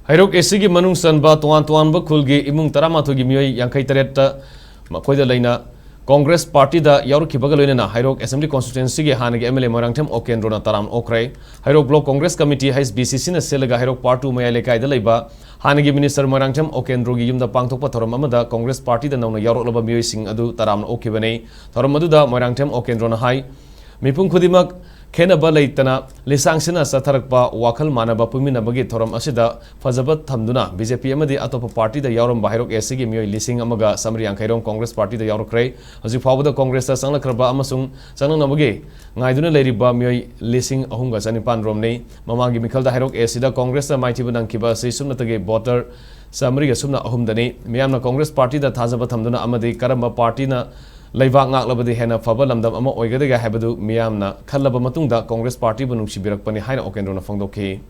Heirok SKTV manung sanba tuan khulgi imung taramathogi Meeoi Yankei Taretta Makoida Laina Congress Party da Yaorakkhre Bagaloina Heirok Assembly Constituency ge Hanagi MLA Moirangthem Okendrona Taram Okre Heirok Block Congress Committee HBCC na Selaga Heirok Partu Mayale Kai da Laiba Hanagi Minister Moirangthem Okendrogi Yumda Pangthokpa Thoram Amada Congress Party da Nauna Yaoraklaba Meeoi Sing adu Taram Okibane Thoram aduda Moirangthem Okendrona Hai Mipung Khudimak Kenaba Laitana Lisangsina Satharakpa Wakal Manaba Puminabagi Thoram Asida Fazabat Thamduna BJP Amadi Atoppa Party the Yaoramba Heirok SKTV Meeoi Lishing Amaga Samri Yankhairong Congress Party the Yaorakkhre Haji Fawada Congress ta Sanglakraba Amasung Sangnamagi Ngaiduna Leriba Meeoi Lishing Ahunga Sanipan Romnei Mamagi Mikhalda Heirok SKTV Congress ta Maithibanang Kiba Se Sumnatage Voter Samri Sumna Ahumdani Miyamna Congress Party da Thazaba Thamduna Amadi Karamba Party na Laibak ngaklabadi hena faba lamdam ama oigadaga habadu miyamna khallaba matungda Congress Party bu nungsibirakpani haina Okendrona phongdokhi